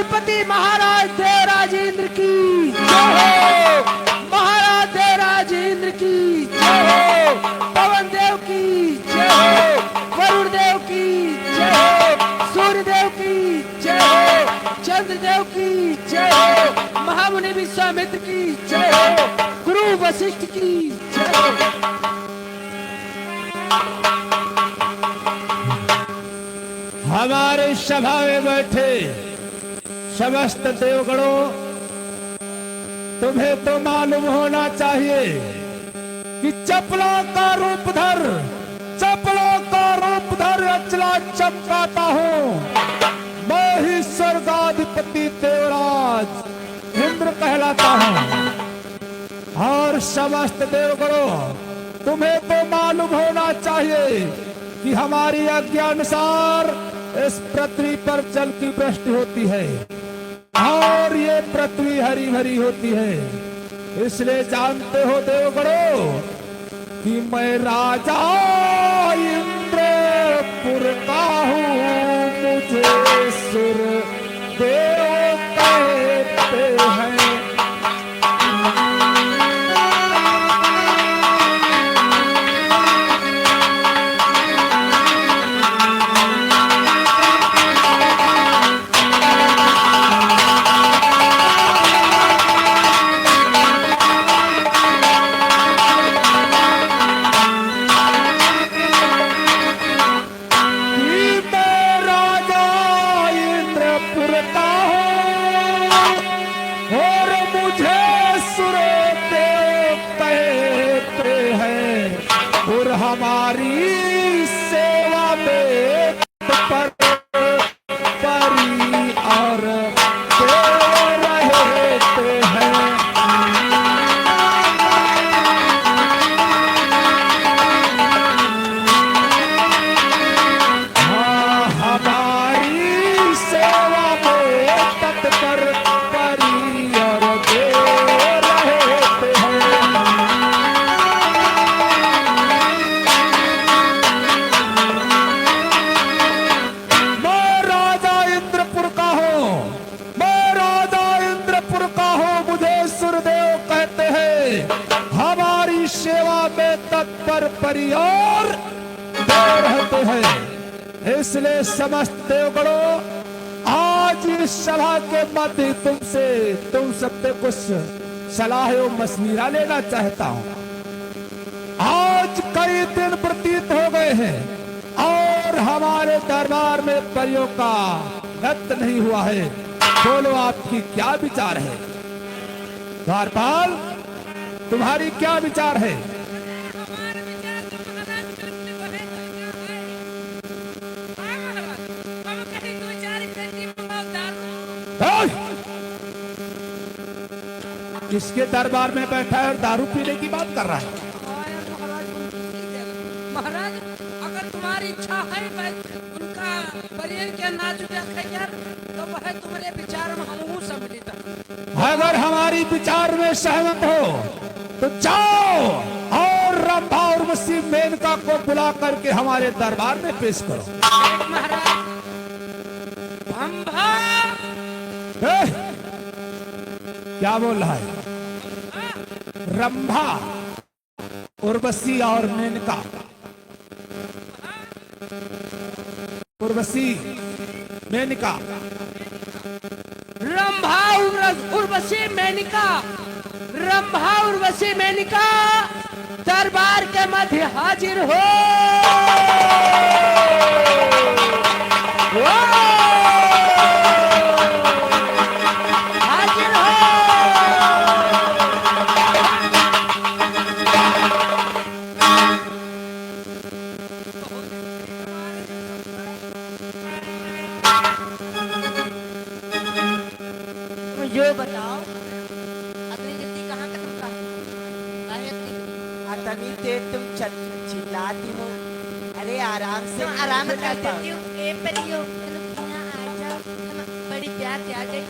गणपति महाराज देवराज इंद्र की जय हो। महाराज देवराज इंद्र की जय हो। पवन देव की जय हो। वरुण देव की जय हो। सूर्य देव की जय हो। चंद्र देव की जय हो। महामुनि विश्वामित्र की जय हो। गुरु वशिष्ठ की जय हो। हमारे सभा में बैठे समस्त देवगणों, तुम्हें तो मालूम होना चाहिए कि चपलों का रूप धर, चपलों का रूप धर अचला चमकाता हूँ। मैं ही स्वर्गाधिपति देवराज इंद्र कहलाता हूँ। और समस्त देवगणों, तुम्हें तो मालूम होना चाहिए कि हमारी आज्ञा अनुसार इस पृथ्वी पर जल की वृष्टि होती है और ये पृथ्वी हरी भरी होती है। इसलिए जानते हो देवगणों कि मैं राजा इंद्रपुर का हूँ। मुझे सुर देव कहते हैं। हमारी सेवा में पर परी और देव रहते हैं। हाँ, हमारी सेवा में तत्पर परी और देव रहते हैं। तत्पर परिवार देव रहते हैं। इसलिए समस्त देवगणों, आज इस सभा के मध्य तुम सबसे कुछ सलाह एवं मशविरा लेना चाहता हूँ। आज कई दिन व्यतीत हो गए हैं और हमारे दरबार में परियों का नृत्य नहीं हुआ है। बोलो आपकी क्या विचार है? द्वारपाल, तुम्हारी क्या विचार है? किसके दरबार में बैठा है और दारू पीने की बात कर रहा है? महाराज, अगर तुम्हारी इच्छा है मैं उनका परियर के नाच यार, तो वह तुम्हारे विचार में हम सम्मिलित हैं। अगर हमारी विचार में सहमत हो तो जाओ और रंभा और वसी मेनका को बुला करके हमारे दरबार में पेश करो। महाराज, रंभा क्या बोल रहा है? रंभा, उर्वशी और मेनका। उर्वशी, मेनका। रंभा, उर्वशी, मेनका। रंभा, उर्वशी, मेनका दरबार के मध्य हाजिर हो। हाजिर हो। मुझे बताओ, अगली गिनती कहाँ खत्म का? तभी देर तुम चिल्लाती हो। अरे आराम से, आराम कर देती हूँ। ए परियो, यहाँ आ जाओ, बड़ी प्यार से आ गई।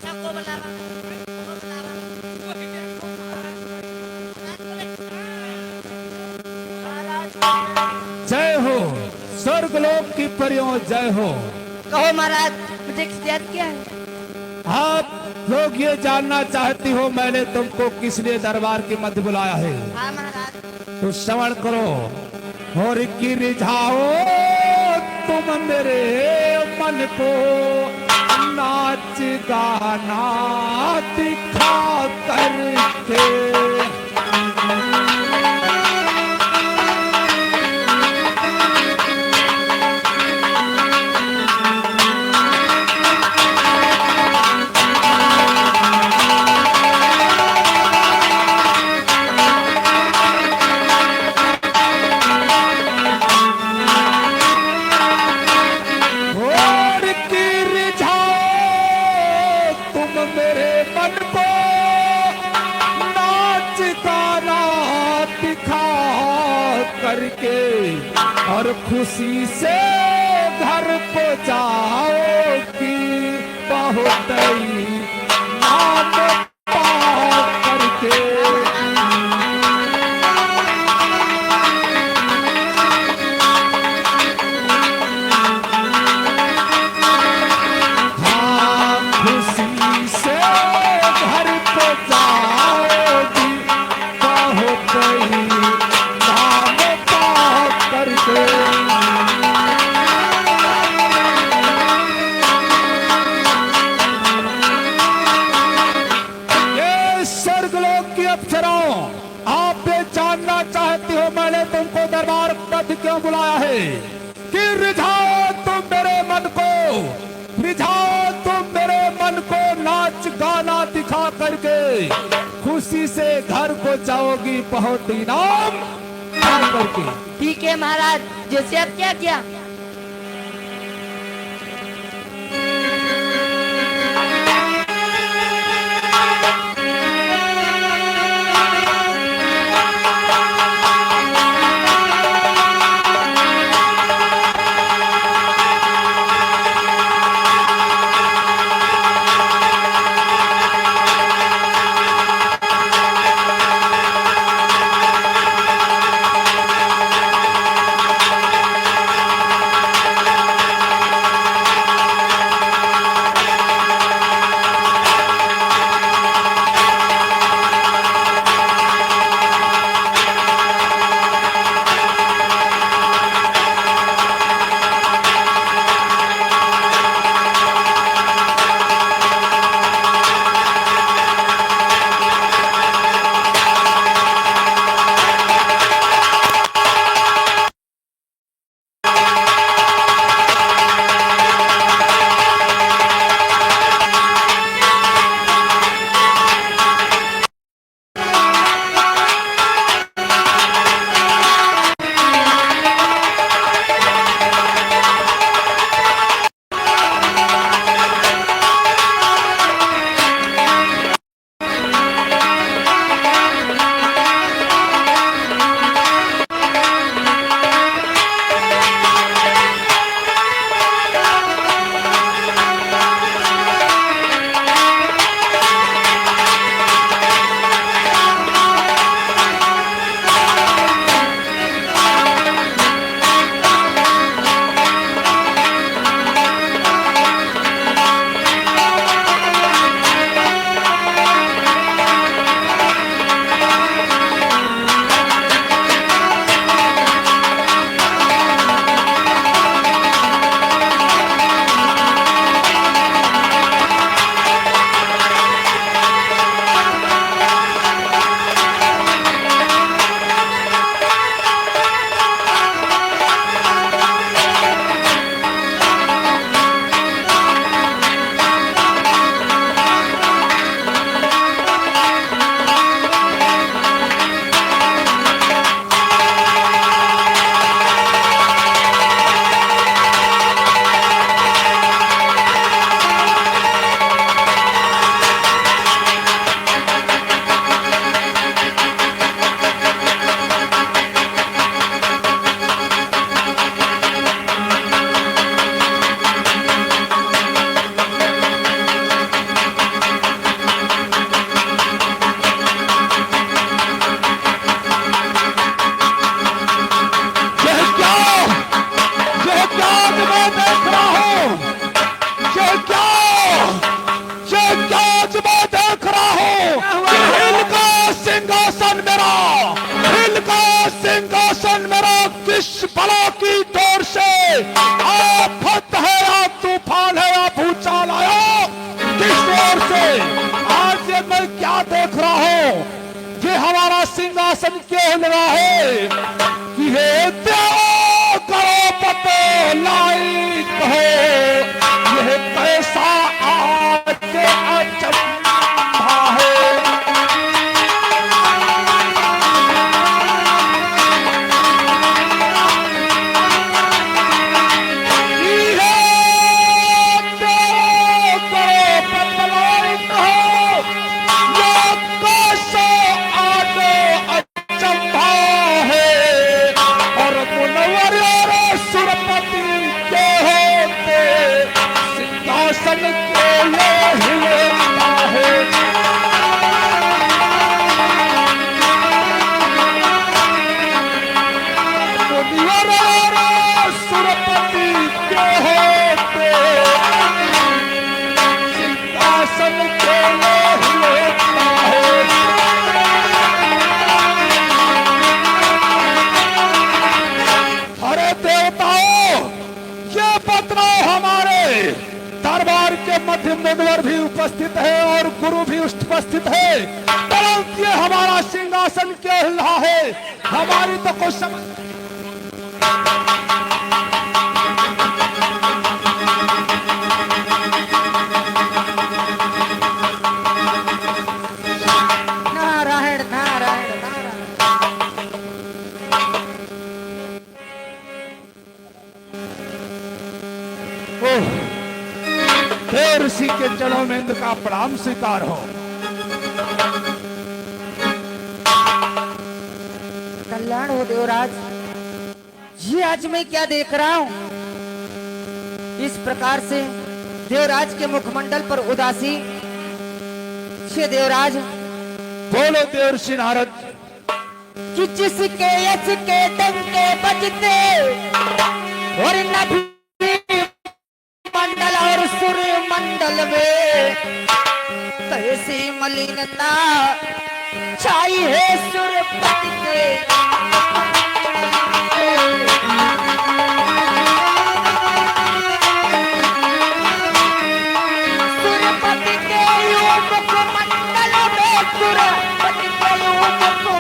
सबको बुलावा, जय हो स्वर्गलोक की परियों जय हो। कहो महाराज, मुझे शिकायत क्या है? आप लोग ये जानना चाहती हो मैंने तुमको किसने दरबार के मध्य बुलाया है? हाँ महाराज। तो श्रवण करो और की रिझाओ तुम मेरे मन को, नाच गाना दिखा करके। करके और खुशी से घर को जाओगी बहुत नाम पा करके। हाँ खुशी से घर को जाओगी बहुत आप ये जानना चाहती हो मैंने तुमको दरबार मध्य क्यों बुलाया है कि रिझाओ तुम मेरे मन को, रिझाओ तुम मेरे मन को नाच गाना दिखा करके। खुशी से घर को जाओगी बहुत इनाम पा करके। ठीक है महाराज, जैसे अब क्या किया? किस बला की डोर से आफत है या तूफान है या भूचाल आया, किस ओर से आज ये मैं क्या देख रहा हूं, ये हमारा सिंहासन क्यों हिल रहा है कि हे देव करो पते लाइक हो, यह कैसा आज के अचंभा है। दरबार के मध्य मुगलर भी उपस्थित है और गुरु भी उपस्थित है, परंतु ये हमारा सिंहासन क्यों हिल रहा है, हमारी तो कुछ समझ। नारायण नारायण नारायण। ओह, देव ऋषि के चरणों में इंद्र का प्रणाम स्वीकार हो। कल्याण हो देवराज जी। आज मैं क्या देख रहा हूँ, इस प्रकार से देवराज के मुखमंडल पर उदासी। ये देवराज बोलो देव ऋषि नारद। कि जिसके यश के डंके बजते और नभी मंडल और सूर्य मंडल में कैसी मलिनता छाई है सूर्यपति के। सूर्यपति के मुखमंडल में, सूर्यपति के मुखमंडल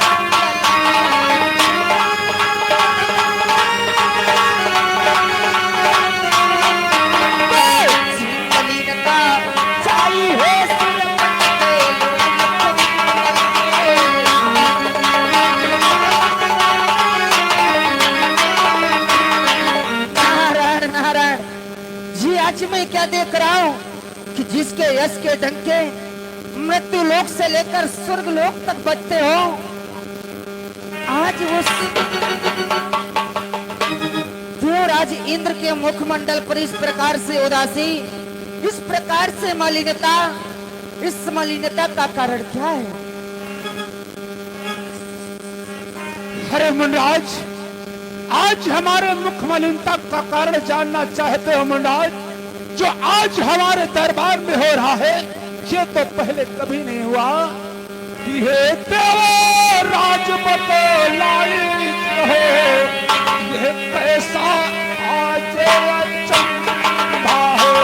आज मैं क्या देख रहा हूँ कि जिसके यश के डंके मृत्यु लोक से लेकर स्वर्ग लोक तक बजते हो, आज उस देवराज इंद्र के मुखमंडल पर इस प्रकार से उदासी, इस प्रकार से मलिनता, इस मलिनता का कारण क्या है? अरे मुंडराज, आज हमारे मुख मलिनता का कारण जानना चाहते हो मुंडराज? जो आज हमारे दरबार में हो रहा है, ये तो पहले कभी नहीं हुआ कि हे देव राजपत लाइक हो, यह कैसा आज अचंभा है।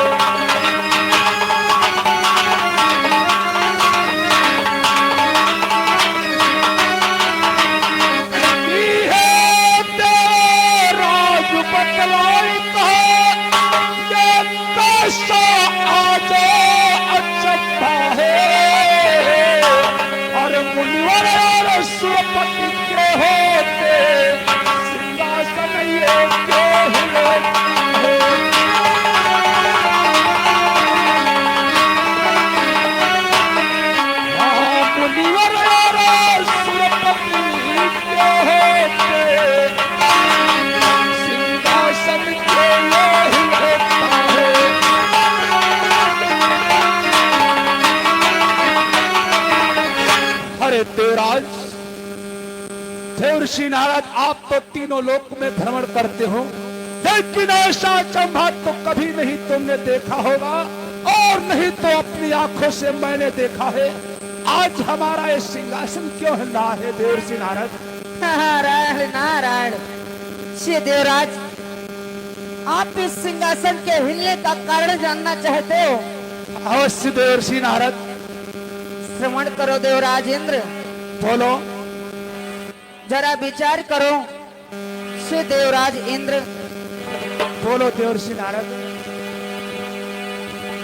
सुरपति के होते सिंहासन ये क्यों हिले मुनिवर और सुरपति के होते सिंहासन के ये हिलता है। अरे देवराज, देव ऋषि नारद, आप तो तीनों लोक में भ्रमण करते हो, लेकिन ऐसा अचंभा तो कभी नहीं तुमने देखा होगा, और नहीं तो अपनी आंखों से मैंने देखा है। आज हमारा ये सिंहासन क्यों हिल रहा है देव ऋषि नारद? नारायण नारायण श्री देवराज, आप इस सिंहासन के हिलने का कारण जानना चाहते हो? अवश्य देवर्षि नारद। श्रवण करो देवराज इंद्र, बोलो। जरा विचार करो। श्री देवराज इंद्र, बोलो देवर्षि नारद।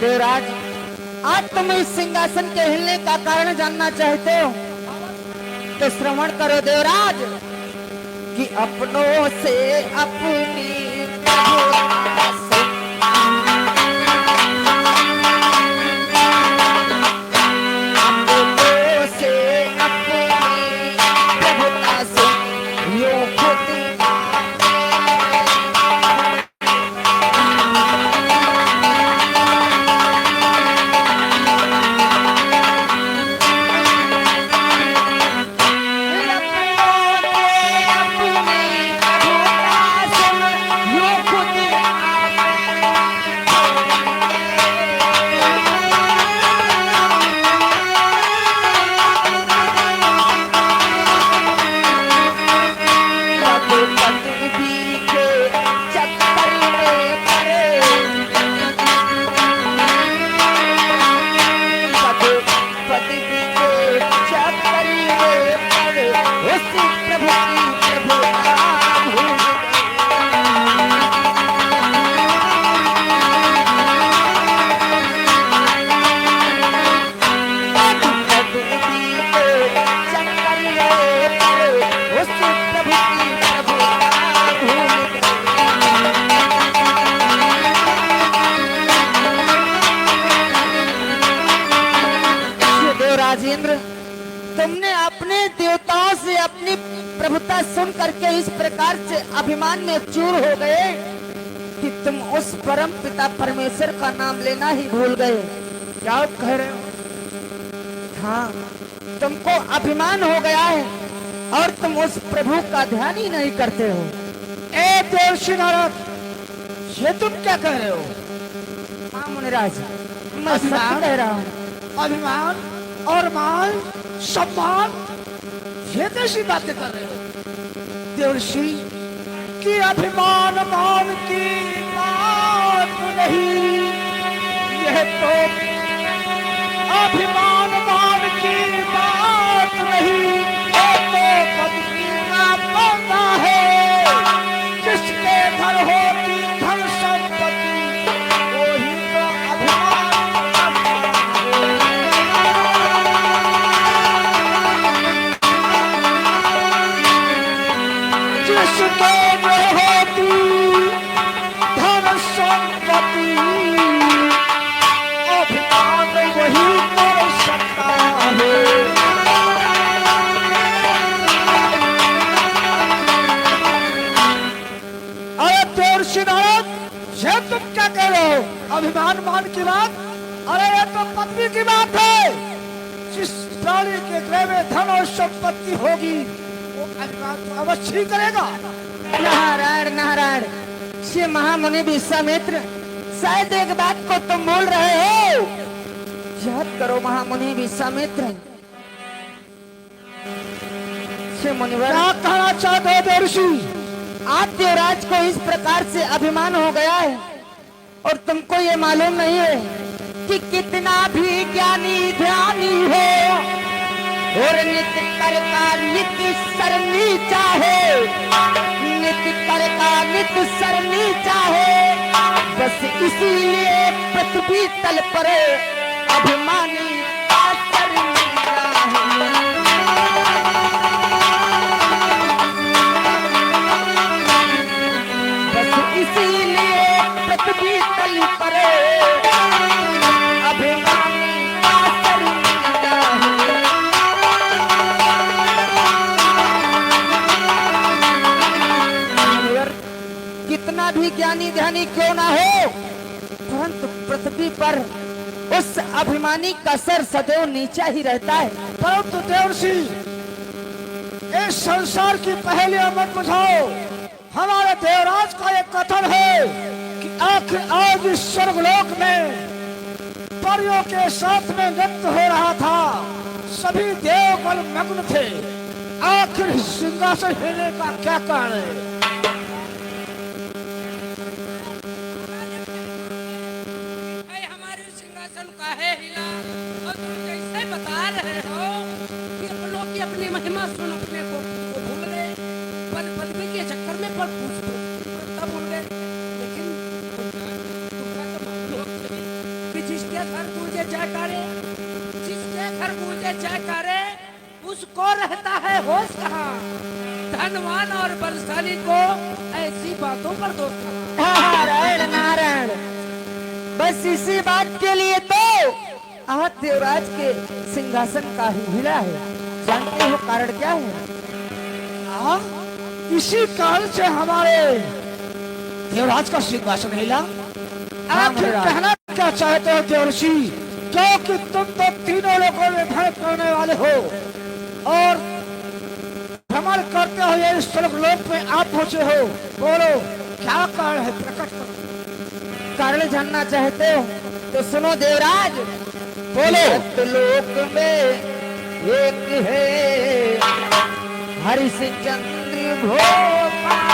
देवराज, आज तुम इस सिंहासन के हिलने का कारण जानना चाहते हो तो श्रवण करो देवराज, कि अपनों से अपनी प्रभुता से अपनों से अपनी प्रभुता से यो खुद राजेंद्र, तुमने अपने देवताओं से अपनी प्रभुता सुन करके इस प्रकार से अभिमान में चूर हो गए कि तुम उस परम पिता परमेश्वर का नाम लेना ही भूल गए। क्या आप कह रहे हो? हाँ, तुमको अभिमान हो गया है और तुम उस प्रभु का ध्यान ही नहीं करते हो। ए देवर्षि नारद, ये तुम क्या कह रहे हो? हाँ मुनिराज, मैं सच कह रहा हूँ। अभिमान और मान सम्मान, ये कैसी बातें कर रहे हो देवर्षि? कि अभिमान मान की बात नहीं, यह तो अभिमान मान की बात नहीं, यह तो पदवी का पौधा है। जिसके घर होती धन संपत्ति, वही तो अभिमान जिसके में होती धन संपत्ति, अभिमान वही कर सकता है। अरे देवर्षि नारद, ये तुम क्या कह रहे हो? अभिमान मान की बात? अरे ये तो पत्नी की बात है। जिस प्राणी के गृह में धन और संपत्ति होगी, वो अभिमान तो अवश्य ही करेगा। नारायण नारायण, श्री महामुनि विश्वामित्र, शायद एक बात को तुम बोल रहे हो। याद करो महामुनि विश्वामित्र। श्री मुनिवर, क्या कहना चाहते हो देवर्षि? आप देवराज को इस प्रकार से अभिमान हो गया है और तुमको ये मालूम नहीं है कि कितना भी ज्ञानी ध्यानी हो और नित्य कर का नित्य सर नीचा हो, नित्य कर का नित्य सर नीचा हो, बस इसीलिए पृथ्वी तल पर अभिमानी का सर नीचा है। बस इसीलिए पृथ्वी तल पर अभिमानी का सर नीचा है। कितना भी ज्ञानी ध्यानी क्यों ना हो, परंतु पृथ्वी पर उस अभिमानी का सर सदैव नीचा ही रहता है। परंतु देवर्षि, इस संसार की पहेलियां मत बुझाओ। हमारे देवराज का एक कथन है कि आखिर आज इस स्वर्गलोक में परियों के साथ में नृत्य हो रहा था, सभी देवगण मग्न थे। आखिर सिंहासन हिलने का क्या कारण है? के जयकारे उसको रहता है होश कहाँ। धनवान और बलशाली को ऐसी बातों पर दोष कहाँ। नारायण नारायण, बस इसी बात के लिए तो आज देवराज के सिंहासन का ही हिला है। जानते हो कारण क्या है? हाँ, इसी कारण से हमारे देवराज का सिंहासन हिला। आखिर कहना क्या चाहते हो देवर्षि? क्योंकि तुम तो तीनों लोगों में भय करने वाले हो और भ्रमण करते हो ये स्वर्ग लोक में आप पहुंचे हो। बोलो क्या कारण है, प्रकट करो। कारण जानना चाहते हो तो सुनो देवराज। बोलो। लोक में एक है हरिश्चंद्र भोपाल।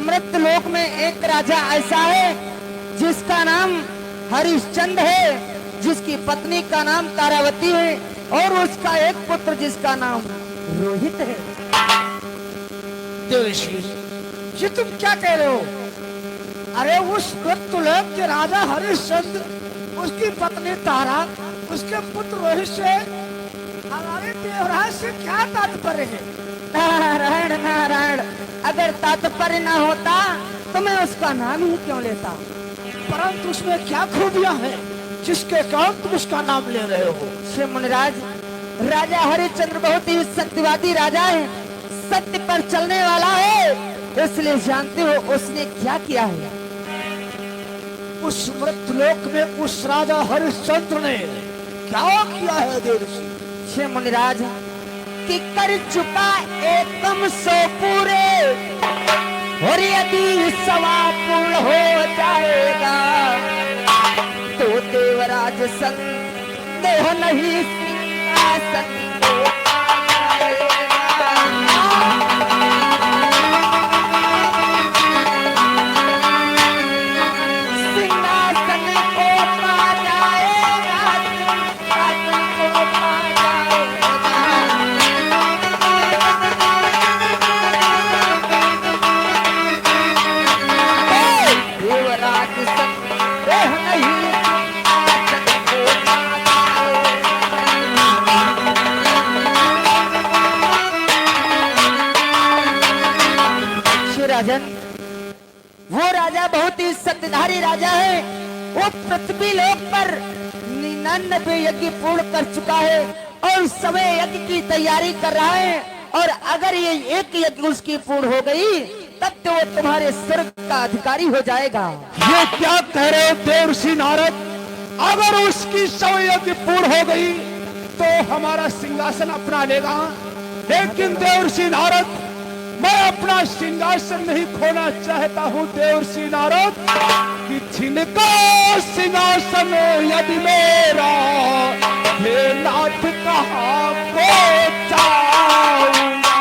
मृतलोक में एक राजा ऐसा है जिसका नाम हरिश्चंद्र है, जिसकी पत्नी का नाम तारावती है और उसका एक पुत्र जिसका नाम रोहित है। देवर्षि, ये तुम क्या कह रहे हो? अरे उस मृत्युलोक के राजा हरिश्चंद्र, उसकी पत्नी तारा, उसके पुत्र रोहित से हमारे देवराज से क्या तात्पर्य है? नारायण नारायण, अगर तात्पर्य न होता तो मैं उसका नाम ही क्यों लेता। परंतु उसमें क्या खूबियां हैं जिसके कारण तुम उसका नाम ले रहे हो? श्री मुनिराज, राजा हरिश्चंद्र बहुत ही सत्यवादी राजा है, सत्य पर चलने वाला है। इसलिए जानते हो उसने क्या किया है? उस मृतलोक में उस राजा हरिश्चंद्र ने क्या किया है देवर्षि? श्री मुनिराज, कि कर चुका एकम 100 पूरे और यदि 100वां पूर्ण हो जाएगा तो देवराज संदेह नहीं सिंहासन को पाएगा। सिंहासन को पा जाएगा, सिंहासन को पा जाएगा। देवराज संदेह नहीं सिंहासन को पा जाएगा। श्री राजन, वो राजा बहुत ही सत्यधारी राजा है। वो पृथ्वी लोक पर 99 यज्ञ पूर्ण कर चुका है और 100 यज्ञ की तैयारी कर रहा है। और अगर ये एक यज्ञ उसकी पूर्ण हो गई तब तो वो तुम्हारे स्वर्ग का अधिकारी हो जाएगा। ये क्या कह रहे हो देवर्षि नारद? अगर उसकी 100 यज्ञ पूर्ण हो गई तो हमारा सिंहासन अपना लेगा। लेकिन देवर्षि नारद, मैं अपना सिंहासन नहीं खोना चाहता हूँ देवर्षि नारद, कि जिनका सिंहासन यदि मेरा, हे नाथ कहाँ को जाऊंगा।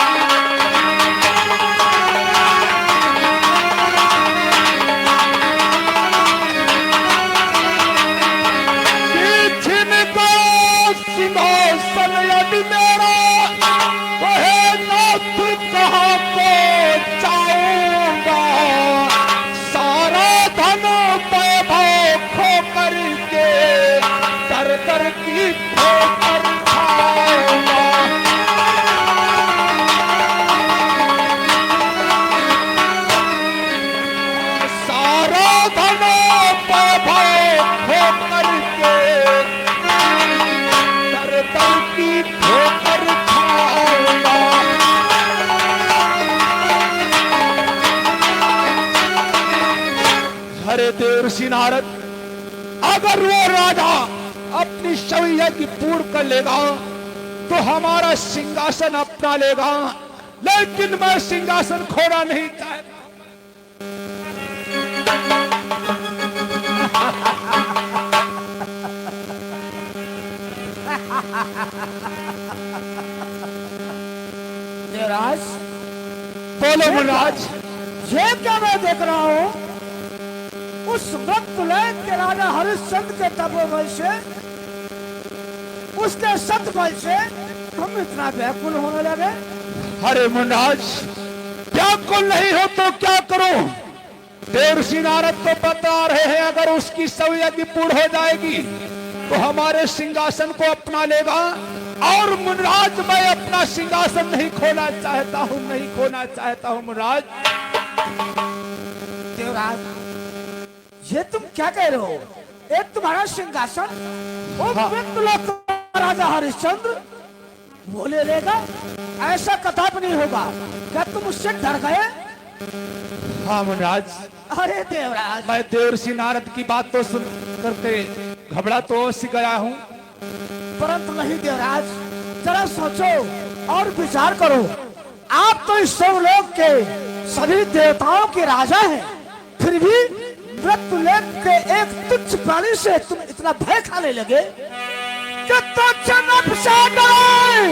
कि जिनका सिंहासन यदि मेरा, हे नाथ कहाँ को जाऊंगा। सारा धन वैभव खो करके दर दर की ठोकर खाऊंगा। सारा धन वैभव खो करके दर दर की ठोकर खाऊंगा। अरे देवर्षि नारद, अगर वो राजा अपनी 100 यज्ञ पूर्ण कर लेगा तो हमारा सिंहासन अपना लेगा, लेकिन मैं सिंहासन खोना नहीं चाहता। देवराज, बोलो मुनिराज। ये क्या मैं देख रहा हूँ? उस मृत्युलय के राजा हरिश्चंद्र के तपोबल से, उसके सतबल से तुम इतना व्याकुल होने लगे? अरे मुनिराज, व्याकुल नहीं हो तो क्या करो? देवर्षि नारद को बता रहे हैं अगर उसकी सब यज्ञ पूर्ण हो जाएगी तो हमारे सिंहासन को अपना लेगा। और मुनिराज, मैं अपना सिंहासन नहीं खोना चाहता हूँ, नहीं खोना चाहता हूँ मुनिराज। देवराज, ये तुम क्या कह रहे हो? एक तुम्हारा सिंहासन वो मृत्युलोक का राजा हरिश्चंद्र वो ले लेगा? ऐसा कदापि नहीं होगा। क्या तुम उससे डर गए? हाँ मुनिराज, अरे देवराज, मैं देवर्षि नारद की बात तो सुन करके घबरा तो अवश्य गया हूँ, परंतु नहीं देवराज, जरा सोचो और विचार करो। आप तो इस सर्वलोक के सभी देवताओं के राजा हैं, फिर भी मृत्युलोक के एक तुच्छ प्राणी से तुम इतना भय खाने लगे कि तुच्छ नभ से डरे।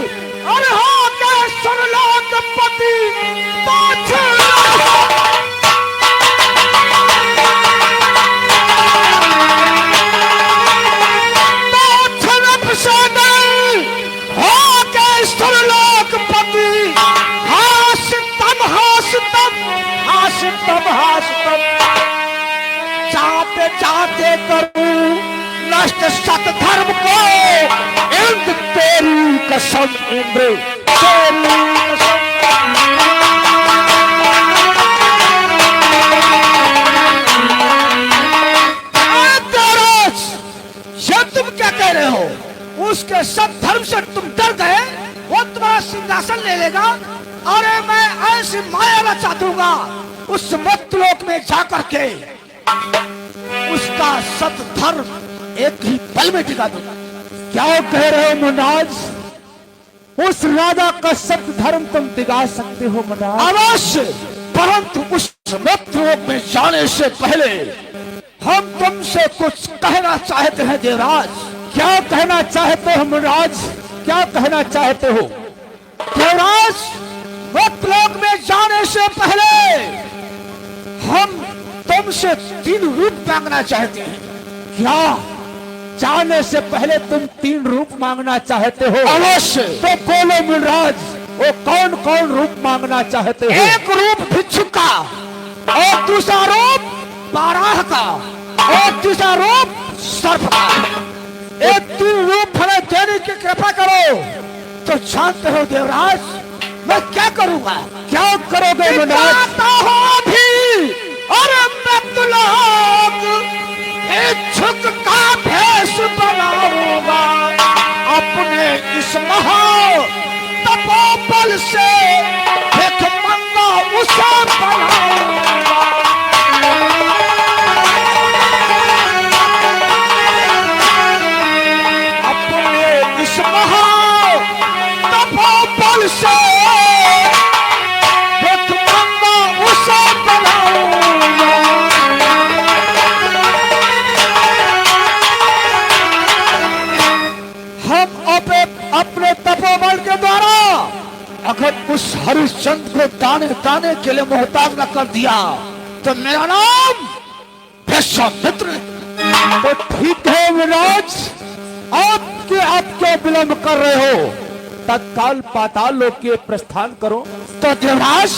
अरे हो के सर्वलोक पति तुच्छ जाते जाते करूं नष्ट सत धर्म को, इंद्र तेरी कसम, इंद्र तेरी कसम। ये तुम क्या कह रहे हो? उसके सब धर्म से तुम डर गए? वो तुम्हारा सिंहासन ले लेगा? अरे मैं ऐसी माया रचा दूंगा उस मृत्युलोक में जाकर के, उसका सत धर्म एक ही पल में टिका दूंगा। क्या कह रहे हो मुनिराज? उस राजा का सत्य धर्म तुम टिका सकते हो मुनिराज? अवश्य, परंतु उस मृत्युलोक में जाने से पहले हम तुमसे कुछ कहना चाहते हैं देवराज। क्या कहना चाहते हो मुनिराज? क्या कहना चाहते हो? देवराज, मृत्युलोक में जाने से पहले हम तुमसे 3 रूप मांगना चाहते हैं। क्या जाने से पहले तुम 3 रूप मांगना चाहते हो? अवश्य। तो बोलो मुनिराज, वो कौन कौन रूप मांगना चाहते हो? एक रूप भिक्षुक का, और दूसरा रूप बाराह का, और तीसरा रूप सर्प का। ये 3 रूप हमें देने की कृपा करो। तो जानते हो देवराज, मैं क्या करूंगा? क्या करोगे मुनिराज? और मृत्युलोक इच्छुक का भेष बनाऊंगा, अपने इस महा तपोबल से भिखमंगा उसे बनाऊंगा। अपने इस महा तपोबल से भिखमंगा उसे बनाऊंगा। अपने तपोबल के द्वारा अगर उस हरिश्चंद्र को दाने दाने के लिए मोहताज न कर दिया तो मेरा नाम विश्वामित्र। तो ठीक है मुनिराज, आप क्यों विलंब कर रहे हो? तत्काल पाताल लोक के प्रस्थान करो। तो देवराज,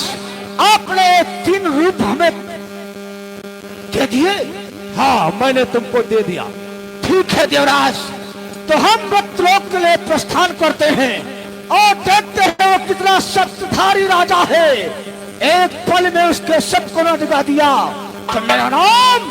आपने 3 रूप हमें दे दिए? हाँ, मैंने तुमको दे दिया। ठीक है देवराज, तो हम मृत्युलोक के लिए प्रस्थान करते हैं और देखते हैं वो कितना सत्ताधारी राजा है। एक पल में उसके सब को न जगा दिया तो मेरा नाम